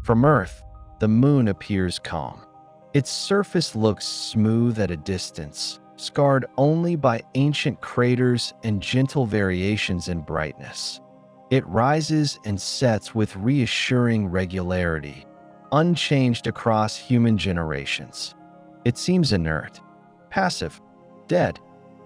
From Earth, the moon appears calm. Its surface looks smooth at a distance, scarred only by ancient craters and gentle variations in brightness. It rises and sets with reassuring regularity, unchanged across human generations. It seems inert, passive, dead.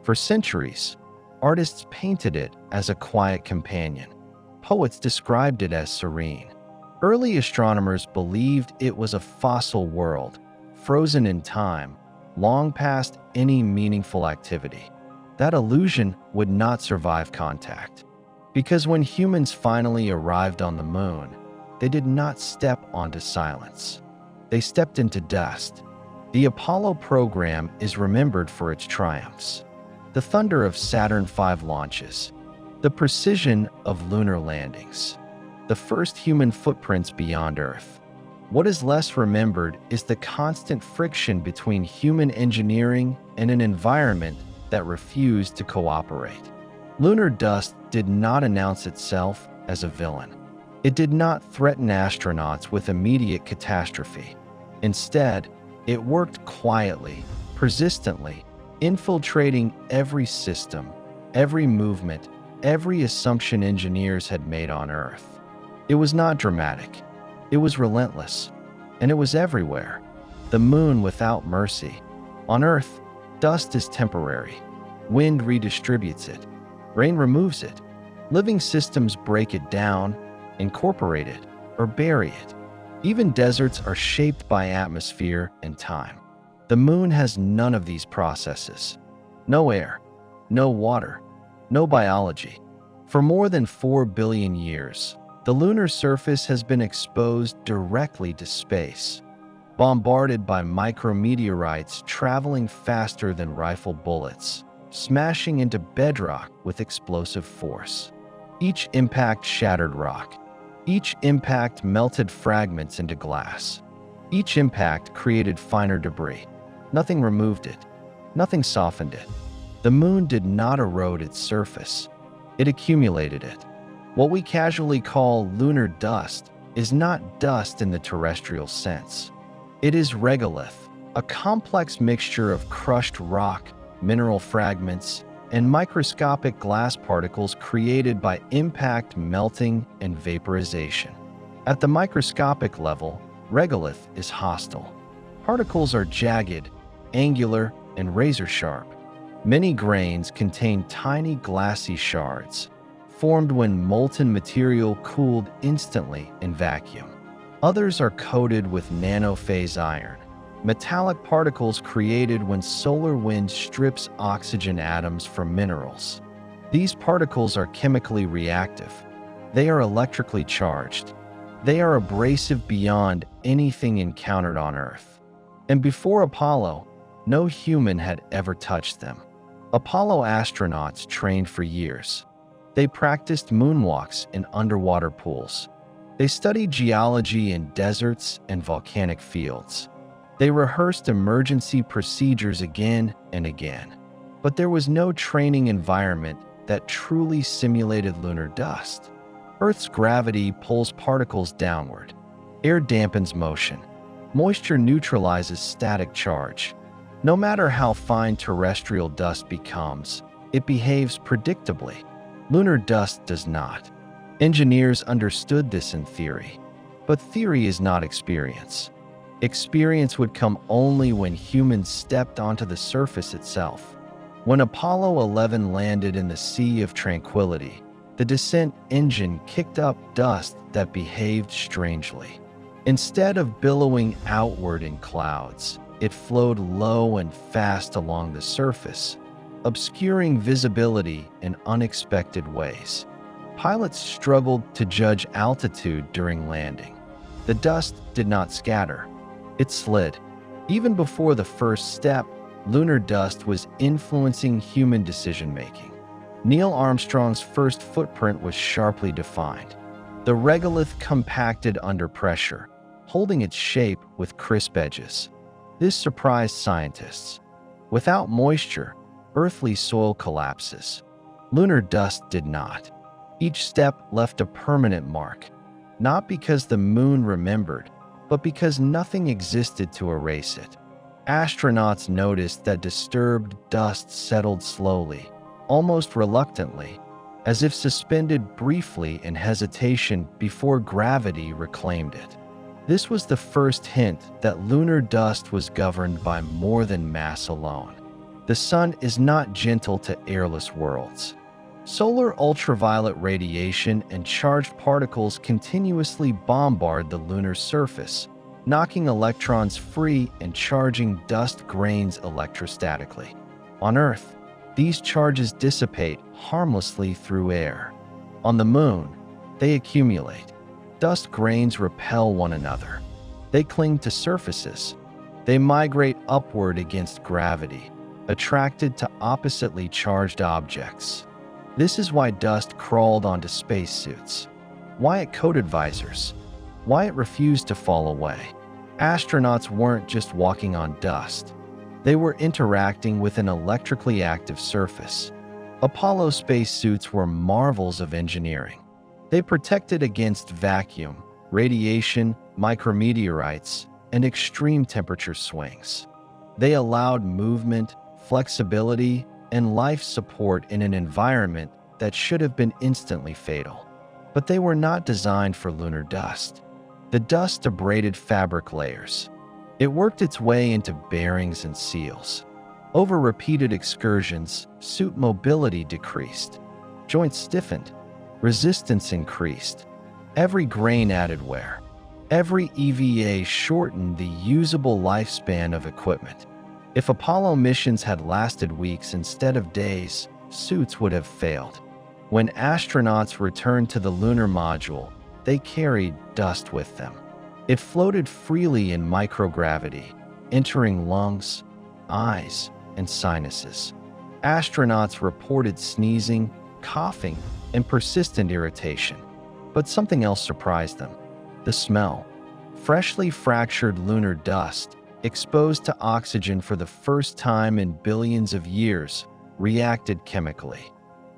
For centuries, artists painted it as a quiet companion. Poets described it as serene. Early astronomers believed it was a fossil world, frozen in time, long past any meaningful activity. That illusion would not survive contact. Because when humans finally arrived on the moon, they did not step onto silence. They stepped into dust. The Apollo program is remembered for its triumphs. The thunder of Saturn V launches, the precision of lunar landings, the first human footprints beyond Earth. What is less remembered is the constant friction between human engineering and an environment that refused to cooperate. Lunar dust did not announce itself as a villain. It did not threaten astronauts with immediate catastrophe. Instead, it worked quietly, persistently, infiltrating every system, every movement, every assumption engineers had made on Earth. It was not dramatic. It was relentless. And it was everywhere. The moon without mercy. On Earth, dust is temporary. Wind redistributes it. Rain removes it. Living systems break it down, incorporate it, or bury it. Even deserts are shaped by atmosphere and time. The moon has none of these processes. No air, no water, no biology. For more than 4 billion years, the lunar surface has been exposed directly to space, bombarded by micrometeorites traveling faster than rifle bullets, smashing into bedrock with explosive force. Each impact shattered rock. Each impact melted fragments into glass. Each impact created finer debris. Nothing removed it. Nothing softened it. The moon did not erode its surface. It accumulated it. What we casually call lunar dust is not dust in the terrestrial sense. It is regolith, a complex mixture of crushed rock, mineral fragments, and microscopic glass particles created by impact melting and vaporization. At the microscopic level, regolith is hostile. Particles are jagged, angular, and razor-sharp. Many grains contain tiny glassy shards, formed when molten material cooled instantly in vacuum. Others are coated with nanophase iron, metallic particles created when solar wind strips oxygen atoms from minerals. These particles are chemically reactive. They are electrically charged. They are abrasive beyond anything encountered on Earth. And before Apollo, no human had ever touched them. Apollo astronauts trained for years. They practiced moonwalks in underwater pools. They studied geology in deserts and volcanic fields. They rehearsed emergency procedures again and again. But there was no training environment that truly simulated lunar dust. Earth's gravity pulls particles downward. Air dampens motion. Moisture neutralizes static charge. No matter how fine terrestrial dust becomes, it behaves predictably. Lunar dust does not. Engineers understood this in theory. But theory is not experience. Experience would come only when humans stepped onto the surface itself. When Apollo 11 landed in the Sea of Tranquility, the descent engine kicked up dust that behaved strangely. Instead of billowing outward in clouds, it flowed low and fast along the surface, obscuring visibility in unexpected ways. Pilots struggled to judge altitude during landing. The dust did not scatter. It slid. Even before the first step, lunar dust was influencing human decision-making. Neil Armstrong's first footprint was sharply defined. The regolith compacted under pressure, holding its shape with crisp edges. This surprised scientists. Without moisture, earthly soil collapses. Lunar dust did not. Each step left a permanent mark. not because the moon remembered, but because nothing existed to erase it. Astronauts noticed that disturbed dust settled slowly, almost reluctantly, as if suspended briefly in hesitation before gravity reclaimed it. This was the first hint that lunar dust was governed by more than mass alone. The sun is not gentle to airless worlds. Solar ultraviolet radiation and charged particles continuously bombard the lunar surface, knocking electrons free and charging dust grains electrostatically. On Earth, these charges dissipate harmlessly through air. On the moon, they accumulate. Dust grains repel one another. They cling to surfaces. They migrate upward against gravity, attracted to oppositely charged objects. This is why dust crawled onto spacesuits, why it coated visors, why it refused to fall away. Astronauts weren't just walking on dust. They were interacting with an electrically active surface. Apollo spacesuits were marvels of engineering. They protected against vacuum, radiation, micrometeorites, and extreme temperature swings. They allowed movement, flexibility, and life support in an environment that should have been instantly fatal. But they were not designed for lunar dust. The dust abraded fabric layers. It worked its way into bearings and seals. Over repeated excursions, suit mobility decreased. Joints stiffened. Resistance increased. Every grain added wear. Every EVA shortened the usable lifespan of equipment. If Apollo missions had lasted weeks instead of days, suits would have failed. When astronauts returned to the lunar module, they carried dust with them. It floated freely in microgravity, entering lungs, eyes, and sinuses. Astronauts reported sneezing, coughing, and persistent irritation. But something else surprised them: the smell. Freshly fractured lunar dust, exposed to oxygen for the first time in billions of years, reacted chemically.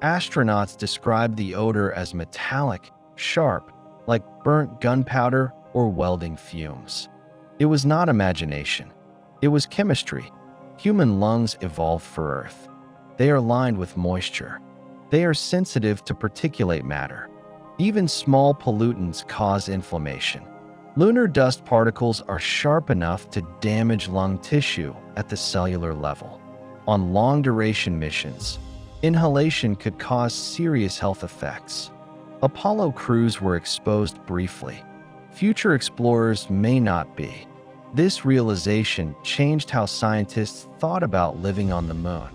Astronauts described the odor as metallic, sharp, like burnt gunpowder or welding fumes. It was not imagination. It was chemistry. Human lungs evolved for Earth. They are lined with moisture. They are sensitive to particulate matter. Even small pollutants cause inflammation. Lunar dust particles are sharp enough to damage lung tissue at the cellular level. On long-duration missions, inhalation could cause serious health effects. Apollo crews were exposed briefly. Future explorers may not be. This realization changed how scientists thought about living on the moon.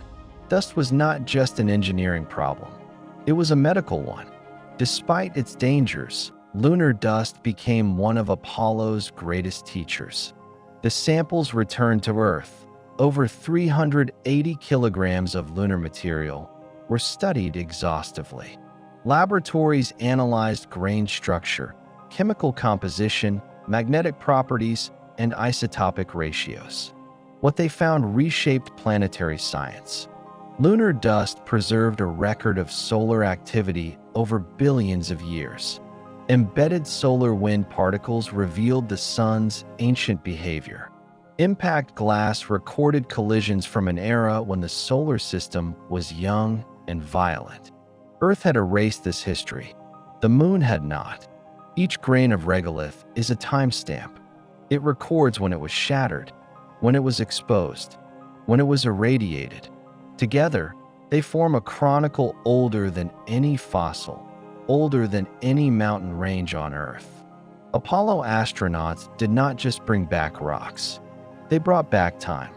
Dust was not just an engineering problem. It was a medical one. Despite its dangers, lunar dust became one of Apollo's greatest teachers. The samples returned to Earth. Over 380 kilograms of lunar material were studied exhaustively. Laboratories analyzed grain structure, chemical composition, magnetic properties, and isotopic ratios. What they found reshaped planetary science. Lunar dust preserved a record of solar activity over billions of years. Embedded solar wind particles revealed the sun's ancient behavior. Impact glass recorded collisions from an era when the solar system was young and violent. Earth had erased this history. The moon had not. Each grain of regolith is a timestamp. It records when it was shattered, when it was exposed, when it was irradiated. Together, they form a chronicle older than any fossil, older than any mountain range on Earth. Apollo astronauts did not just bring back rocks. They brought back time.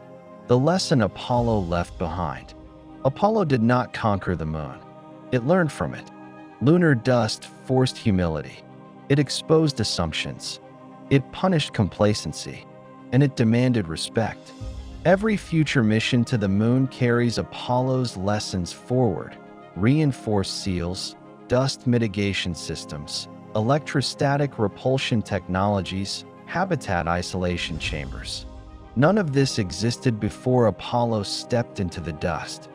The lesson Apollo left behind. Apollo did not conquer the moon. It learned from it. Lunar dust forced humility. It exposed assumptions. It punished complacency. And it demanded respect. Every future mission to the moon carries Apollo's lessons forward: reinforced seals, dust mitigation systems, electrostatic repulsion technologies, habitat isolation chambers. None of this existed before Apollo stepped into the dust.